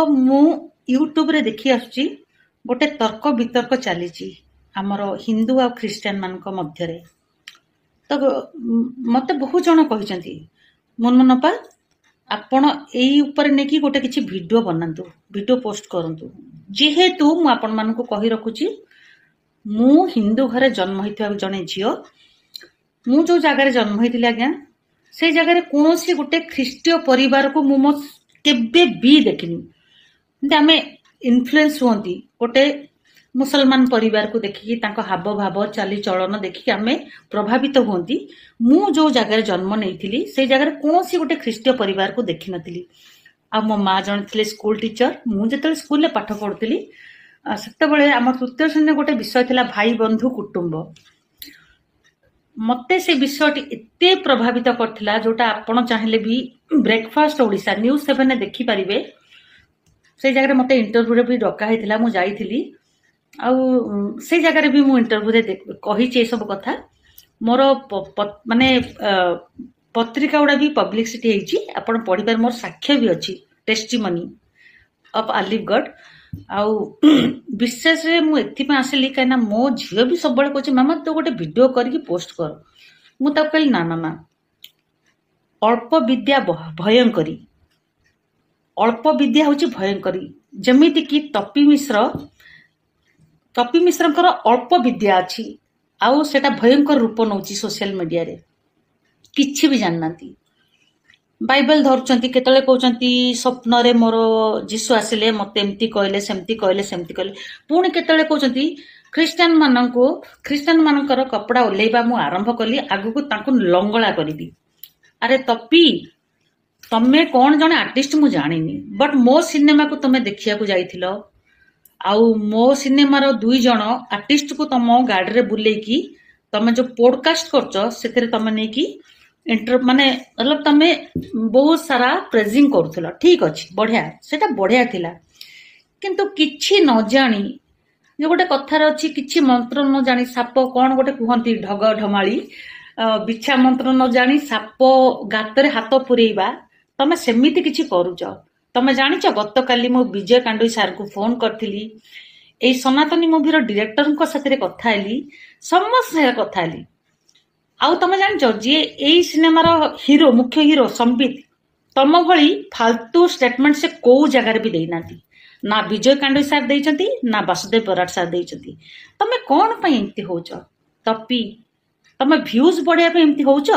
मु यूट्यूब रे देखी आसुची गोटे तर्क वितर्क चली आमर हिंदू आ ख्रीस्टियन मान मध्य तो मत बहुत जन कहते मुनमुनपा आपण एई ऊपर नेकी गोटे किछि वीडियो बनातु वीडियो पोस्ट करंतु जेहेतु मु आपण मानकु कहि रखुची मु हिंदू घरे जन्म होइथिबा जने झियो मु जो जगह जन्म होइथिले आज्ञा से जगह कोनोसी गोटे ख्रीष्टीय परिवार को मु केबे भी देखिनी आम इन्फ्लुएंस हुंती गोटे मुसलमान परिवार को देखिकी तांको हाव भाव चाली चलन देखिकी आम प्रभावित हुंती मु जो जगह जन्म नहीं से जगह कोनोसी गोटे ख्रीष्टीय परिवार को देखि नथिली आ मो माँ जन थे स्कूल टीचर मु जते स्कूल ले पाठ पढ़ुली सेतबेले आम तृतीय श्रेणी गोटे विषय थिला भाई बंधु कुटुंब मते से विषयटी एते प्रभावित करथिला जोटा आपण चाहिले भी ब्रेकफास्ट ओडिशा न्यूज 7 ने देखि परिबे से जगह मते इंटरव्यू रे भी डका हेतिला मु जाईथिली आ से जगह भी मु इंटरव्यू रे कहि चे सब कथा मोर माने पत्रिका गुड़ा भी पब्लिसिटी हेची आपण पढ़ी पार मोर साक्ष्य भी अछि टेस्टिमनी ऑफ आलिवगढ़ आउ विशेष रे मु एथि पे आसली काना मो झियो भी सब बळे कहछि मामा तो गोटे वीडियो करके पोस्ट कर मु त कहली ना ना ना अल्प विद्या भयंकरी अल्प विद्या होछि भयंकरी जमिति कि तपी मिश्रंकर अल्प विद्या अछि आउ सेटा भयंकर रूप नउछि सोशल मीडिया रे किछि भी जाननाती बाइबल धरचंती केतले कहउचंती स्वप्न रे मोर जीसु आसिले मते एम्ति कहले सेम्ति कहले पुणी केतले कहउचंती ख्रीस्टियन मानकर कपड़ा ओलेबा मु आरंभ कली आगु को तांको लंगळा करबी अरे तपी तमे कौन जने आर्टिस्ट मु जानिनी बट मो सिनेमा को तमे देखिया को जाइथिलो आउ मो सिनेमा रो दुई जण आर्टिस्ट को तम गाड़ी रे बुलेकी तमे जो पॉडकास्ट करछो सेतरे तमे नै की इंटर माने मतलब तमे बहुत सारा प्रेजिंग करथलो ठीक अछि बढ़िया सेटा बढ़िया थिला किंतु किछि न जानी जे गोटे कथार अछि किछि मंत्र न जानी साप कोन गोटे कुहंती ढग ढमाली बिछा मंत्र न जानी साप गातरे हाथ पुरेइबा तमे सेमिति किछि करूछ तमे जानिछ गत काली मो विजय कांडोई सर को फोन करथिली ए सनातनी मूवी रो डायरेक्टर को साथे कथा हेली समस्त से कथा हेली आउ तमे जानिछ जे एई सिनेमा रो हीरो मुख्य हीरो संबित तम भली फालतू स्टेटमेंट से को जगह भी देइनाती ना विजय कांडोई सर देइचंती ना वासुदेव बराड़ सर देइचंती तमे कोन पई एंती होच तपी तमे व्यूज बढ़िया पे एंती होच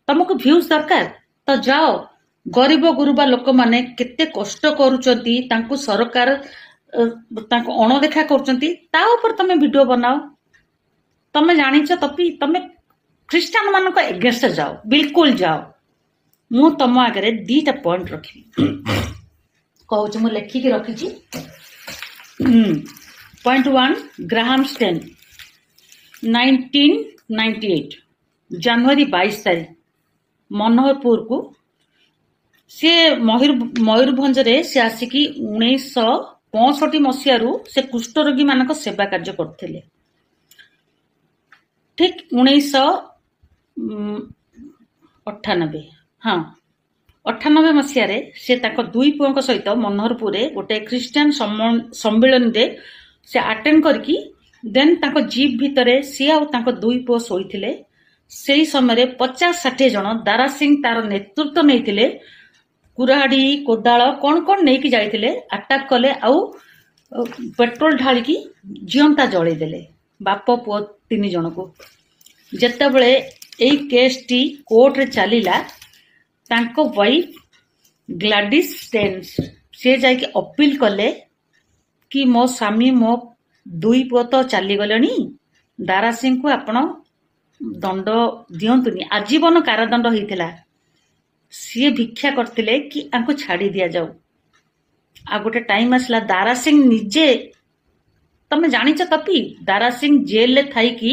तमको व्यूज दरकार तो जाओ गरीब गुरुबा लोक माने केते कष्ट करूचंती तांको सरकार तांको अणदेखा करूचंती ता ऊपर तमे वीडियो बनाओ तमे जानिछ तपी तमे ख्रीस्टियन मान को एगेंस्ट जाओ बिल्कुल जाओ मु तम आगे दीटा पॉइंट रखी कहूँ मु लेखिकी रखी पॉइंट 1 ग्राहम स्टेन 1998 जनवरी 22 तारीख मनोहरपुर को सी मयूरभंज रे से आसिकी 1965 मसीहारू से कुष्ठरोगी मानक सेवा कार्य करथिले ठीक 1998 हाँ 98 मसीह से दुई पुओं सहित मनोहरपुर गोटे ख्रीस्टियन सम्मेलन रे से अटेंड करके देन ताको जीप भितरे सी आ दुई पुओ शोइथिले सेही समय 50-60 जन दारा सिंह तार नेतृत्व नैथिले कुराहाड़ी कोदाल कौन कौन नहीं कि जाइथिले अटैक कले आउ पेट्रोल ढालिकी जीवंता जळै देले बाप पुओ 3 जन को जेते बेले एई केस टी कोर्ट रे चलीला तांको वाइफ ग्लाडिस स्टेन्स से जाई के अपील कले कि मो स्वामी मो दुई पुओ तो चली गलेनी दारा सिंह को आपण दंड दियंतुनी आजीवन कारादंड होइथिला सी भिक्षा करथिले कि आंको छाड़ी दिया जाऊ आ गोटे टाइम आसला दारा सिंह निजे तमे जानिछ तपी दारा सिंह जेल ले थाई कि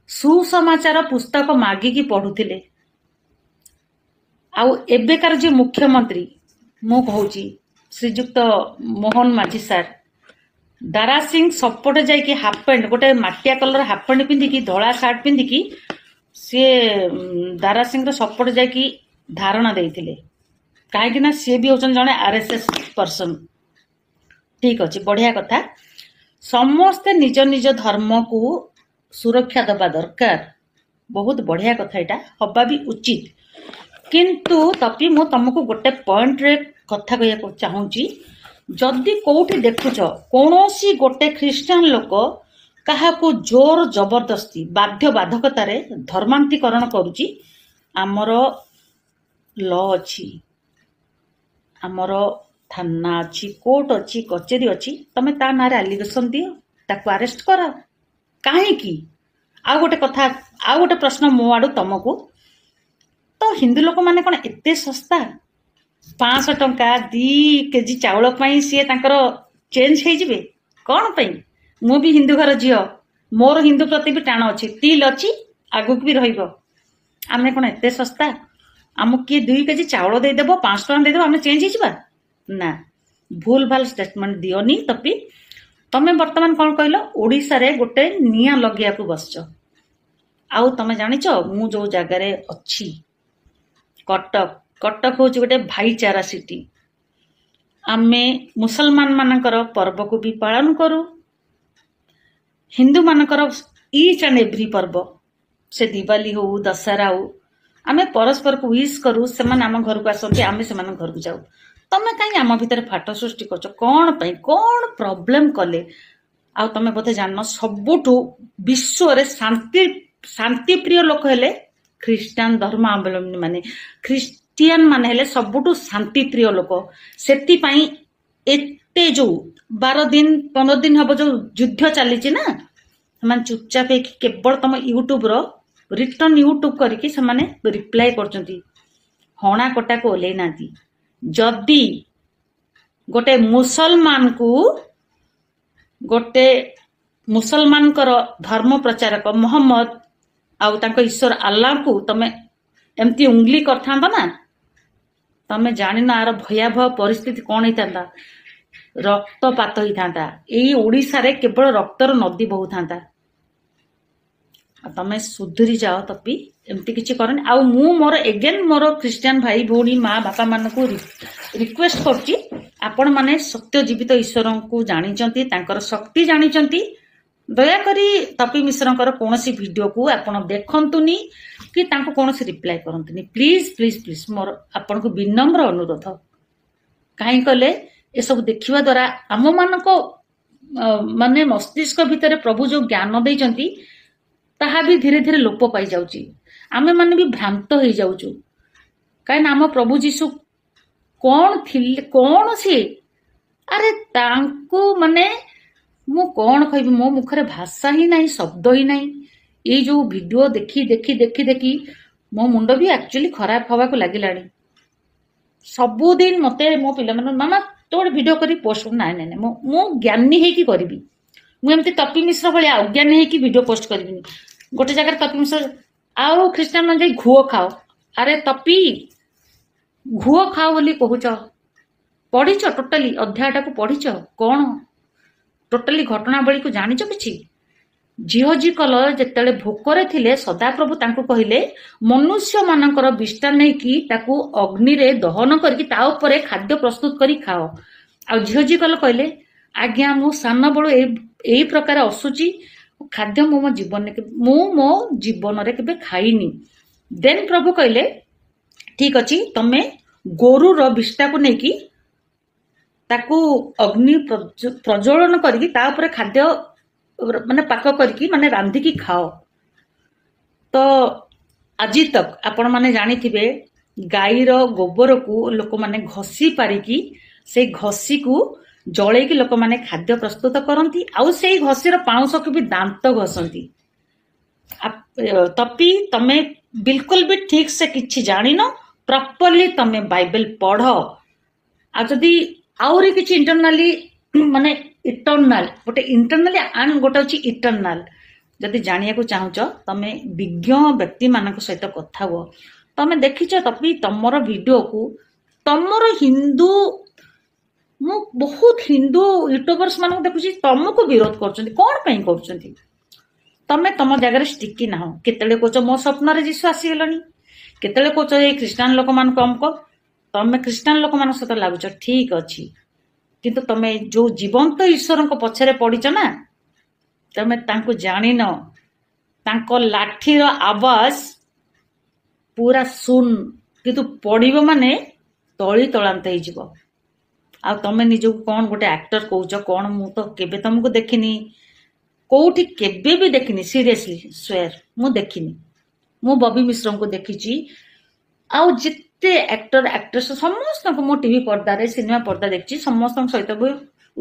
सुसमाचार पुस्तक मागी की पढुथिले आउ एबेकार जे मुख्यमंत्री मु कहूची श्रीजुक्त मोहन माझी सर दारा सिंह सपोर्ट जाई कि हाफ पैंट गोटे माटिया कलर हाफ पैंट पिंधी कि धोला शर्ट पिंधी कि से दारा सिंह रो सपोर्ट जाई कि धारणा देइथिले काहेकि ना से भी होचन जने आरएसएस पर्सन ठीक अच्छे बढ़िया कथा समस्ते निज निज धर्म को सुरक्षा दबा दरकार बहुत बढ़िया कथा यहाँ हवा भी उचित किंतु तपी मु तुमको गोटे पॉइंट रे कथा कहया चाहूँगी जदि कोठी देखुच कौनसी गोटे ख्रीस्टान लोक क्या जोर जबरदस्ती बाध्य बाधकतार धर्मांतरीकरण करुची आमर लॉ अच्छी आमर थाना अच्छी कोर्ट अच्छी कचेरी अच्छी तमें ता ना आलिगेसन दियो ताको अरेस्ट कर कहीं आ गोटे कथा आ गोटे प्रश्न मो आड़ू तुमको तो हिंदू लोक मैंने कौन एते सस्ता 500 टंका 2 केजी चाउल सी चेंज हो कौन पाई मु भी हिंदू घर झील मोर हिंदू प्रति भी टाण अच्छी तिल अच्छी आगु भी रमें कौन एते सस्ता आमको किए 2 केजी चाउल देदेव 5 टका देदेव आम चेंज हो ना भूल भाल स्टेटमेंट दियोनी तपी तमें बर्तमान कौन कहल ओडिशा रे गोटे निया लगिया को बसच आउ तमें जानिच मु जो जगार अच्छी कटक कटक हूँ गोटे भाईचारा सिटी आमे मुसलमान मानकर पर्व को भी पालन करू हिंदू मानकर ईच एंड एव्री पर्व से दिवाली हो दशहरा हो आमे परस्पर को विश करू से आम घर को आसती आमे से घर को जाऊ तमें कहीं आम भितर फाट सृष्टि कर कौन पाई कौन प्रॉब्लम कले आ तमें बोधे जान सबुठू विश्व रे शांति शांति प्रिय लोक हेले ख्रीस्टान धर्मावलंबी माने ख्रीस्टियन माने हेले सबुठू शांति प्रिय लोक सेति पाई एते जो 12 दिन 15 दिन हम जो युद्ध चली ना से चुपचाप केवल तुम यूट्यूब रिटर्न यूट्यूब करके रिप्लाई करचंती हणा कटा को ओल्लै ना जदि गोटे मुसलमान को गोटे मुसलमान धर्म प्रचारक मोहम्मद आउ तांको ईश्वर अल्लाह को तमें एमती उंगली करथा ना तमें जान आर भयावह परिस्थिति कौन होता रक्तपात होता यही ओडिशा रे केवल रक्तर नदी बहु था तमें सुधरी जाओ तपी एमती किसी करनी आउ मु मोर एगेन मोर ख्रीस्टियन भाई भौणी माँ बापा मान को रिक्वेस्ट करची आपण माने सत्य जीवित ईश्वर को जानी तांकर शक्ति जानी दयाकरी तपी मिश्र कौन वीडियो को आपण देखंतुनी कि तांको कौन रिप्लाई करंतुनी प्लीज प्लीज प्लीज मोर आपण को विनम्र अनुरोध कहीं कले ये सब देखिवा द्वारा आम मान को माने मस्तिष्क भितर प्रभु जो ज्ञान देइचंती ताहा भी धीरे धीरे लोप पाई जाउची आमे माने भी भ्रांत हो जाउचु काहे ना आम प्रभु जीशु कौन थिले कौन सी अरे तांको माने मु कौन कहबी मो मुखरे भाषा ही नहीं शब्द ही नहीं ये जो वीडियो देखी देखी देखी देखी मो मुंड भी एक्चुअली खराब हवा को लागिलानी सबुदिन मते मो पिला मन मामा तोड़ वीडियो करी पोस्ट ना ना मु ज्ञानी है कि करबी मु एमती तपी मिश्र भलिया अज्ञानी है कि वीडियो पोस्ट करबिनी गोटे जगह तपी मिश्र आउ ख्रीस्टान मन जाई घुओ खाओ अरे तपी घुओ खाओ बोली कहूच पढ़ीच टोटाली अध्यायटा को पढ़ीच कौन टोटाली घटनावली को जानिच किछि जिहोजी कल जेतेले भोकरे थिले सदाप्रभु तांको कहिले मनुष्य मानकर विष्टा नहीं कि ताकू अग्नि रे दहन करके ता ऊपर खाद्य प्रस्तुत करी खाओ आ जिहोजी कल कहले आज्ञा मु सान बड़ एई प्रकार असुची खाद्य मो जीवन मो जीवन रे केबे खाइनी देन प्रभु कहले ठीक अछि तमे गोरु रो विष्टा को नहीं कि ताकू अग्नि प्रज्वलन करके ता ऊपर खाद्य माने पाक करके माने रांधिकी खाओ तो आज तक आपण माने जानी थिबे गाईर गोबर को लोक माने घसी पारिकी से घसी को जड़े की लोक माने खाद्य प्रस्तुत करती आउ से घसीर पाउंस को भी दांत घसंती तपी तमे बिल्कुल भी ठीक से किछि जानी न प्रॉपर्ली तमे बाइबल पढ़ आ जदी आउरी किछि इंटरनली माने इटर्नाल गोटे इंटरनाली आंड गोटे अच्छी इटर्नाल जदि जानिया को चाहूच तमे विज्ञ व्यक्ति मान सहित कथा हुआ तमे देखिच तपी तमर वीडियो को तमर हिंदू मु बहुत हिंदू यूट्यूबर्स मान देखुची तुमको विरोध कर कौन पाई कर तमे तम जगह स्टिकी ना हो केतले कोच मो स्वप्न रे जीसु आसीगलनी केतले कोच ए ख्रीस्टान लोक मान को हमको तमे ख्रीस्टान लोक मान सहित लागुच ठीक अच्छी କିନ୍ତୁ ତମେ ଯୋଉ ଜୀବନ୍ତ ଈଶ୍ୱରଙ୍କ ପଛରେ ପଡ଼ିଛ ନା, ତମେ ତାଙ୍କୁ ଜାଣିନ। ତାଙ୍କ ଲାଠିର ଆବାଜ ପୁରା ଶୂନ, କିନ୍ତୁ ପଡ଼ିବ ମାନେ ତଳି ତଳାନ୍ତ ହେଇଯିବ। ଆଉ ତମେ ନିଜକୁ କ'ଣ ଗୋଟେ ଆକ୍ଟର କହୁଛ କ'ଣ? ମୁଁ ତ କେବେ ତମକୁ ଦେଖିନି, କୋଉଠି କେବେ ବି ଦେଖିନି। ସିରିୟସଲି ସ୍ୱେୟାର ମୁଁ ଦେଖିନି। ମୁଁ ବବି ମିଶ୍ରଙ୍କୁ ଦେଖିଛି, ଆଉ ଯେତେ ଆକ୍ଟର ଆକ୍ଟ୍ରେସ୍ ସମସ୍ତଙ୍କୁ ମୁଁ ଟିଭି ପର୍ଦ୍ଦାରେ ସିନେମା ପର୍ଦ୍ଦା ଦେଖିଛି। ସମସ୍ତଙ୍କ ସହିତ ବି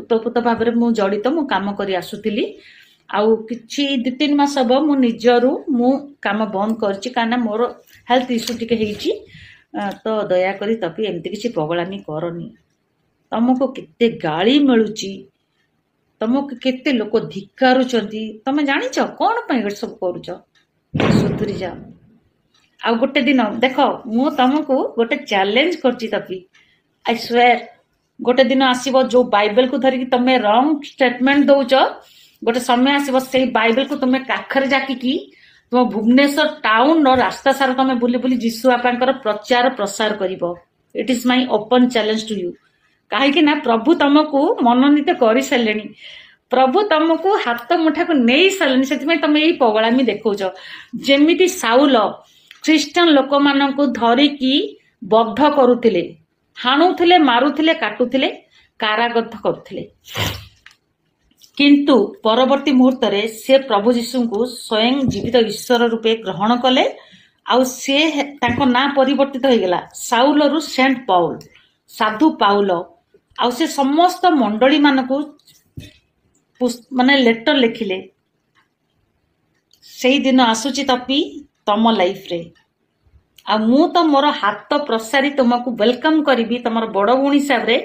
ଉତପ୍ରୋତ ଭାବରେ ମୁଁ ଜଡ଼ିତ, ମୁଁ କାମ କରି ଆସୁଥିଲି। ଆଉ କିଛି 2-3 ମାସ ହେବ ମୁଁ ନିଜରୁ ମୁଁ କାମ ବନ୍ଦ କରିଛି, କାହିଁକିନା ମୋର ହେଲ୍ଥ ଇସ୍ୟୁ ଟିକେ ହେଇଛି। ତ ଦୟାକରି ତପି ଏମିତି କିଛି ପଗଳାମି କରନି। ତମକୁ କେତେ ଗାଳି ମିଳୁଛି, ତମକୁ କେତେ ଲୋକ ଧିକ୍କାରୁଛନ୍ତି, ତମେ ଜାଣିଛ କ'ଣ ପାଇଁ ଏଗୁଡ଼ା ସବୁ କରୁଛ? ସୁଧୁରି ଯାଅ। ଆଉ ଗୋଟେ ଦିନ ଦେଖ, ମୁଁ ତମକୁ ଗୋଟେ ଚ୍ୟାଲେଞ୍ଜ କରିଛି ତପି, ଆଇ ସ୍ୱେୟାର। ଗୋଟେ ଦିନ ଆସିବ ଯୋଉ ବାଇବେଲକୁ ଧରିକି ତମେ ରଙ୍ଗ ଷ୍ଟେଟମେଣ୍ଟ ଦଉଛ, ଗୋଟେ ସମୟ ଆସିବ ସେଇ ବାଇବେଲକୁ ତମେ କାଖରେ ଜାକିକି ତୁମ ଭୁବନେଶ୍ୱର ଟାଉନର ରାସ୍ତା ସାରା ତମେ ବୁଲି ବୁଲି ଯୀଶୁ ବାପାଙ୍କର ପ୍ରଚାର ପ୍ରସାର କରିବ। It is my open challenge to you. କାହିଁକି ନା ପ୍ରଭୁ ତମକୁ ମନୋନୀତ କରିସାରିଲେଣି, ପ୍ରଭୁ ତମକୁ ହାତ ମୁଠାକୁ ନେଇ ସାରିଲେଣି। ସେଥିପାଇଁ ତମେ ଏଇ ପଗଳାମି ଦେଖାଉଛ। ଯେମିତି ସାଉଲ ଖ୍ରୀଷ୍ଟିଆନ ଲୋକମାନଙ୍କୁ ଧରିକି ବଦ୍ଧ କରୁଥିଲେ, ହାଣୁଥିଲେ, ମାରୁଥିଲେ, କାଟୁଥିଲେ, କାରାଗତ କରୁଥିଲେ, କିନ୍ତୁ ପରବର୍ତ୍ତୀ ମୁହୂର୍ତ୍ତରେ ସେ ପ୍ରଭୁ ଯୀଶୁଙ୍କୁ ସ୍ୱୟଂ ଜୀବିତ ଈଶ୍ୱର ରୂପେ ଗ୍ରହଣ କଲେ। ଆଉ ସେ ତାଙ୍କ ନାଁ ପରିବର୍ତ୍ତିତ ହେଇଗଲା ସାଉଲରୁ ସେଣ୍ଟ ପାଉଲ, ସାଧୁ ପାଉଲ। ଆଉ ସେ ସମସ୍ତ ମଣ୍ଡଳୀ ମାନଙ୍କୁ ମାନେ ଲେଟର ଲେଖିଲେ। ସେଇ ଦିନ ଆସୁଛି ତପି ତମ ଲାଇଫରେ, ଆଉ ମୁଁ ତ ମୋର ହାତ ପ୍ରସାରି ତୁମକୁ ୱେଲକମ୍ କରିବି ତମର ବଡ଼ ଭଉଣୀ ହିସାବରେ।